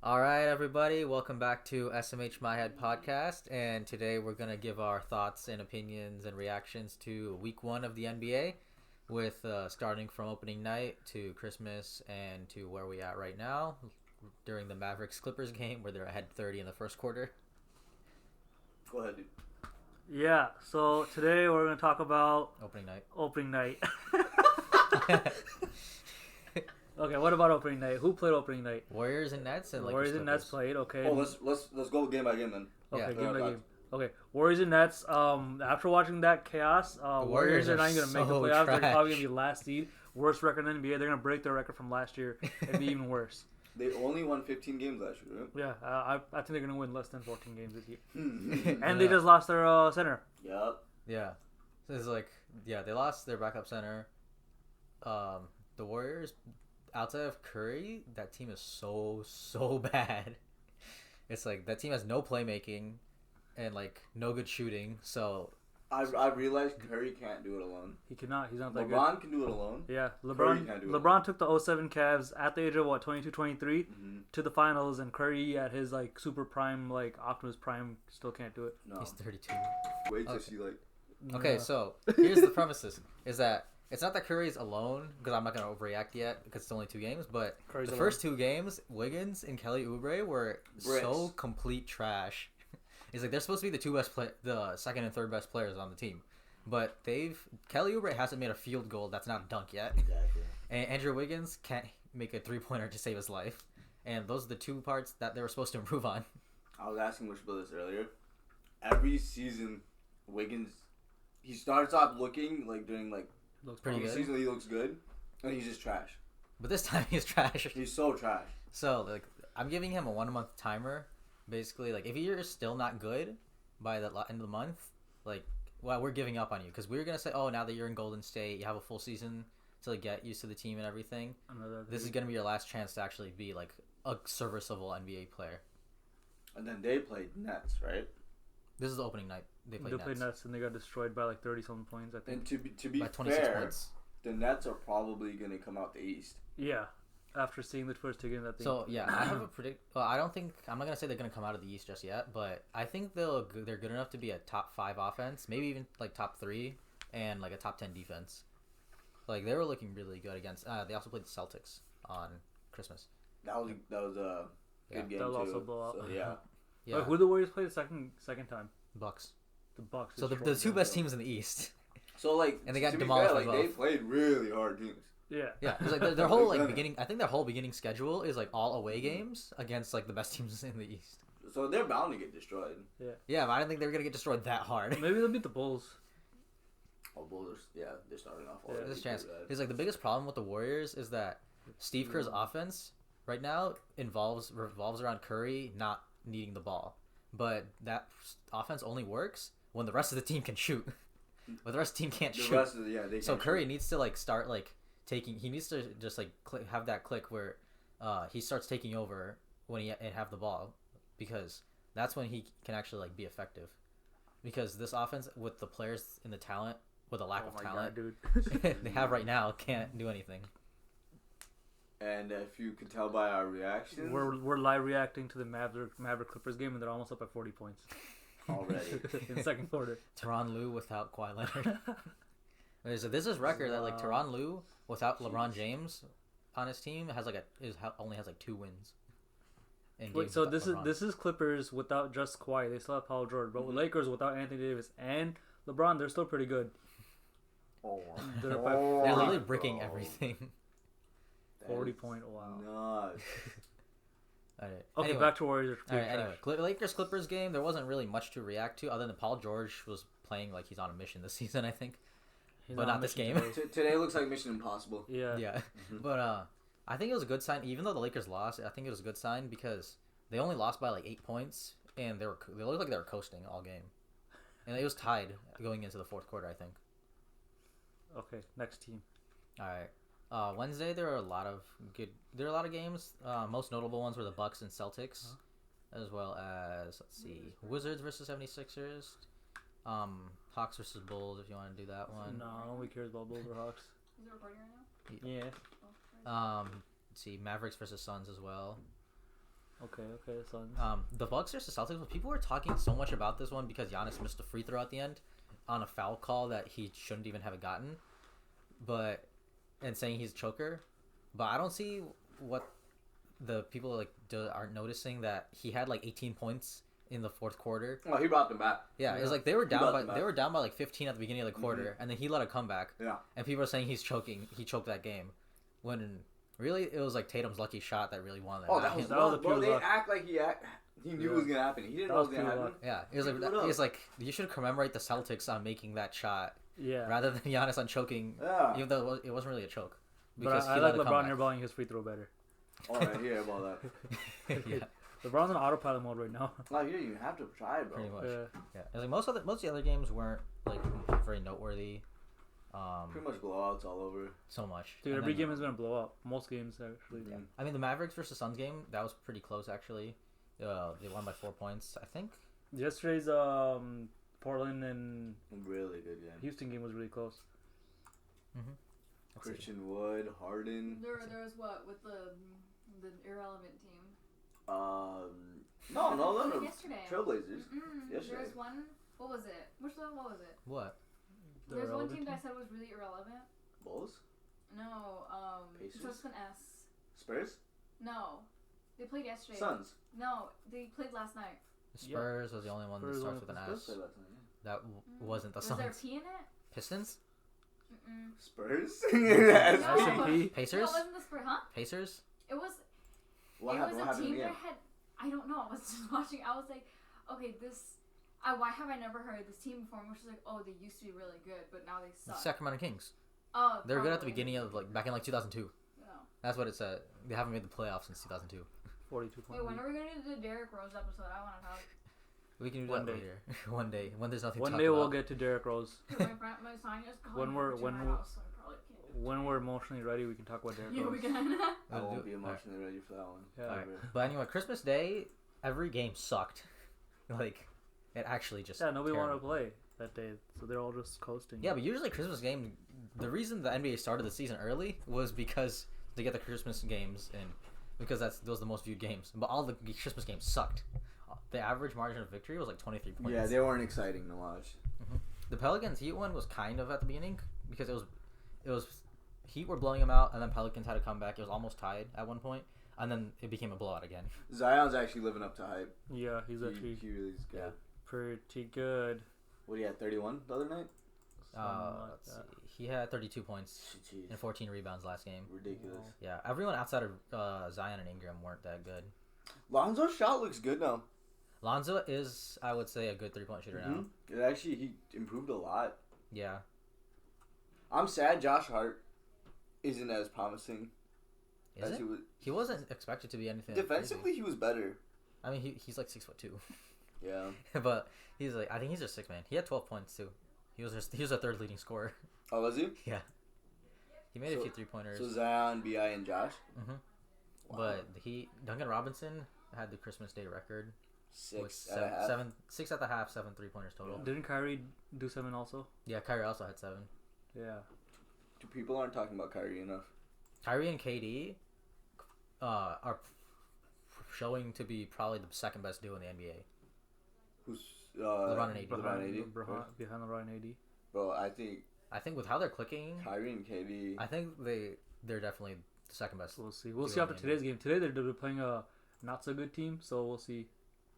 All right, everybody, welcome back to SMH My Head podcast. And today we're going to give our thoughts and opinions and reactions to week one of the NBA, with starting from opening night to Christmas and to where we at right now during the Mavericks Clippers game where they're ahead 30 in the first quarter. Go ahead, dude. Yeah, so today we're going to talk about Opening night. opening night. Okay, what about opening night? Who played opening night? Warriors and Nets and Lakers Warriors and Nets Clippers. played, okay. Oh, let's go game by game then. Okay, Yeah. game by game. Okay, Warriors and Nets. After watching that chaos, Warriors are not even going to make the so playoffs. They're trash. probably going to be last seed. Worst record in the NBA. They're going to break their record from last year and be even worse. They only won 15 games last year, right? Yeah, I think they're going to win less than 14 games this year. And And they just lost their center. Yep. Yeah. So it's like, yeah, they lost their backup center. The Warriors, outside of Curry, that team is so bad. It's like that team has no playmaking and like no good shooting. So I realized Curry can't do it alone. He cannot. He's not that good. LeBron can do it alone. Yeah, Curry can't do it. LeBron took the 07 Cavs at the age of 22, 23 Mm-hmm. to the finals, and Curry at his like super prime, like Optimus Prime, still can't do it. No. he's 32. Wait till Okay. see like. Okay, Yeah. so here's the premises: is that it's not that Curry's alone, because I'm not gonna overreact yet because it's only 2 games. But Curry's the alone. first 2 games, Wiggins and Kelly Oubre were so Bricks. complete trash. It's like they're supposed to be the 2 best the second and third best players on the team, but Kelly Oubre hasn't made a field goal that's not a dunk yet, Exactly. and Andrew Wiggins can't make a 3-pointer to save his life, and those are the 2 parts that they were supposed to improve on. I was asking Wish about this earlier. Every season, Wiggins, he starts off looking like during like Looks Pretty the good. season he looks good, and he's just trash. But this time he's trash. He's so trash. So like I'm giving him a 1-month timer. Basically, like if you're still not good by the end of the month, like well, we're giving up on you because we were gonna say, oh, now that you're in Golden State, you have a full season to like get used to the team and everything. Another This is gonna be your last chance to actually be like a serviceable NBA player. And then they played Nets, right? This is the opening night. They played Nets Nets, and they got destroyed by like 30 something points. I think. And to be by 26 fair, points. the Nets are probably gonna come out the East. Yeah, after seeing the first 2 games, I think. So yeah, I have a predict. Well, I don't think I'm not gonna say they're gonna come out of the East just yet, but I think they're good enough to be a top 5 offense, maybe even like top 3, and like a top 10 defense. Like they were looking really good against. They also played the Celtics on Christmas. That was a Yeah. good game That was too. also a blowout. So, yeah. Yeah, Wait, who the Warriors played the second time? Bucks. The Bucks. So the destroyed 2 them. best teams in the East. So like, And they got to be demolished fair, by like they both. played really hard teams. Yeah. Yeah, it's like their whole like beginning. I think their whole beginning schedule is like all away games against like the best teams in the East. So they're bound to get destroyed. Yeah, but I didn't think they were gonna get destroyed that hard. Maybe they'll beat the Bulls. Oh, Boulders, yeah, they're starting off. Yeah. already There's a chance. pretty bad. Because like the biggest problem with the Warriors is that Steve Kerr's offense right now revolves around Curry not needing the ball, but that offense only works when the rest of the team can shoot. But the rest of the team can't The shoot. rest of the they So can't Curry shoot. needs to like start like taking. He needs to just like have that click where he starts taking over when he and have the ball, because that's when he can actually like be effective. Because this offense with the players and the talent, with a lack Oh of my talent god, dude. they have right now, can't do anything. And if you could tell by our reactions We're live reacting to the Maverick Clippers game, and they're almost up at 40 points already, in the second quarter. Teron Lue without Kawhi Leonard. So this is record that like Wow. Teron Lue without LeBron James on his team has like only has like 2 wins. In Wait, games so without LeBron. this is Clippers without just Kawhi. They still have Paul George, but with Mhm. Lakers without Anthony Davis and LeBron, they're still pretty good. oh, They're oh, by- They're Oh, literally bricking bro. everything. That 40 is point. Wow. nuts. Alright. Okay, Anyway. back to Warriors. Alright, anyway, Lakers Clippers game. There wasn't really much to react to other than Paul George was playing like he's on a mission this season, I think. He's but on not a this mission game. today. Today looks like Mission Impossible. Yeah. Yeah. Mhm. But I think it was a good sign, even though the Lakers lost. I think it was a good sign because they only lost by like 8 points, and they looked like they were coasting all game, and it was tied going into the fourth quarter, I think. Okay, next team. All right. Wednesday there are a lot of games. Most notable ones were the Bucks and Celtics, as well as let's see, Wizards versus 76ers, Hawks versus Bulls if you want to do that one. No, nobody cares about Bulls or Hawks. Is it recording right now? Yeah. Oh, okay. Let's see, Mavericks versus Suns as well. Okay. Okay, Suns. The Bucks versus Celtics. People were talking so much about this one because Giannis missed a free throw at the end on a foul call that he shouldn't even have gotten, and saying he's a choker. But I don't see what the people aren't noticing that he had 18 points in the fourth quarter. Oh, he brought them back. Yeah, it's they were down by 15 at the beginning of the quarter, and then he let a comeback. Yeah. And people are saying he's choking. He choked that game, when really it was Tatum's lucky shot that really won it. Oh, that was a pure luck. They act like he knew it was gonna happen. He didn't know it was gonna happen. Yeah, it was you should commemorate the Celtics on making that shot. Yeah. Rather than Giannis on choking. Yeah. Even though it wasn't really a choke. But I like LeBron airballing his free throw better. Oh, I hear about that. Yeah. LeBron's on autopilot mode right now. No, you didn't even have to try, bro. Pretty much. Yeah. Most of the other games weren't very noteworthy. Pretty much blowouts all over. So much. Dude, every game has been a blowout. Most games actually. Yeah. I mean, the Mavericks versus Suns game, that was pretty close actually. They won by 4 points, I think. Yesterday's Portland and really good game. Houston game was really close. Mm-hmm. Christian Wood, Harden. There was what with the irrelevant team. No. Yesterday. Trailblazers. Yesterday. There was one. What was it? Which one? What was it? What? There's one team that I said was really irrelevant. Bulls. No. Pacers. It starts with an S. Spurs. No, they played yesterday. Suns. No, they played last night. The Spurs was the only one that starts with an S. That wasn't the Suns. Was there a P in it? Pistons. Spurs. S&P. Pacers. No, it wasn't the Spurs, huh? Pacers. It was. What it happened? was a team that had. I don't know. I was just watching. I was like, okay, this. Why have I never heard of this team before? Which is like, oh, they used to be really good, but now they suck. The Sacramento Kings. Oh, they were good at the beginning of back in 2002. No. That's what it said. They haven't made the playoffs since 2002. 42 points. Wait, when are we gonna do the Derrick Rose episode? I want to talk. We can do that later. One day when there's nothing. One to day talk we'll about. get to Derrick Rose. My sign just When we're emotionally ready, we can talk about Derrick Rose. Yeah, we can. I won't be emotionally ready for that one. Yeah. Right. But anyway, Christmas Day, every game sucked. It actually just. Yeah, nobody terrible. wanted to play that day, so they're all just coasting. Yeah, but usually Christmas game, the reason the NBA started the season early was because to get the Christmas games in, because those are the most viewed games. But all the Christmas games sucked. The average margin of victory was 23 points. Yeah, they weren't exciting to watch. Mm-hmm. The Pelicans Heat one was kind of at the beginning because it was Heat were blowing them out, and then Pelicans had to come back. It was almost tied at one point, and then it became a blowout again. Zion's actually living up to hype. Yeah, he's actually he really is good. Yeah. Pretty good. What he had 31 the other night? Let's see. He had 32 points and 14 rebounds last game. Ridiculous. Wow. Yeah, everyone outside of Zion and Ingram weren't that good. Lonzo's shot looks good now. Lonzo is, I would say, a good three-point shooter now. It actually, he improved a lot. Yeah. I'm sad Josh Hart isn't as promising. Is it? He wasn't expected to be anything. Defensively, he was better. I mean, he's 6'2". Yeah. But he's I think he's just 6 man. He had 12 points too. He was a third leading scorer. Oh, was he? Yeah. He made a few 3-pointers. So Zion, Bi, and Josh. Mm-hmm. Wow. But Duncan Robinson had the Christmas Day record. 6 at the half. 6 at the half, 7 3-pointers total. Yeah. Didn't Kyrie do 7 also? Yeah, Kyrie also had 7. Yeah. People aren't talking about Kyrie enough. Kyrie and KD are showing to be probably the second best duo in the NBA. Who's LeBron and AD. Behind LeBron and AD. Bro, I think with how they're clicking, Kyrie and KD. I think they're definitely the second best. We'll see. We'll see after today's game. Today they're playing a not so good team, so we'll see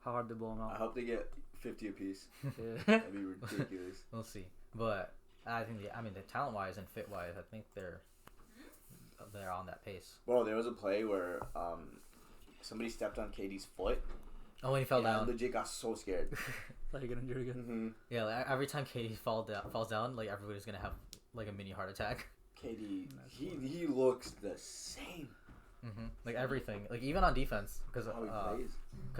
how hard they blow them out. I hope they get 50 apiece. Yeah. That'd be ridiculous. We'll see. But I think the talent wise and fit wise, I think they're on that pace. Bro, there was a play where somebody stepped on KD's foot. Oh, when he fell down. I legit got so scared. Like an injury again. Mm-hmm. Yeah, every time KD falls down, everybody's gonna have a mini heart attack. KD, he looks the same. Mm-hmm. Everything, even on defense, because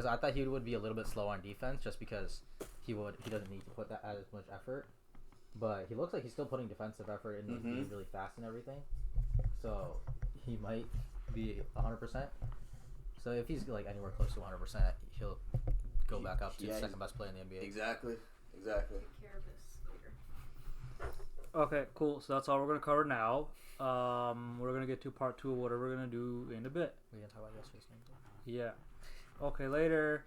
I thought he would be a little bit slow on defense, just because he doesn't need to put that as much effort, but he looks like he's still putting defensive effort and being really fast and everything. So he might be 100%. So if he's anywhere close to 100%, he'll go back up to the second best player in the NBA. Exactly. Take care of this later. Okay, cool. So that's all we're gonna cover now. We're gonna get to part 2 of whatever we're gonna do in a bit. We can talk about yesterday's game. Yeah. Okay, later.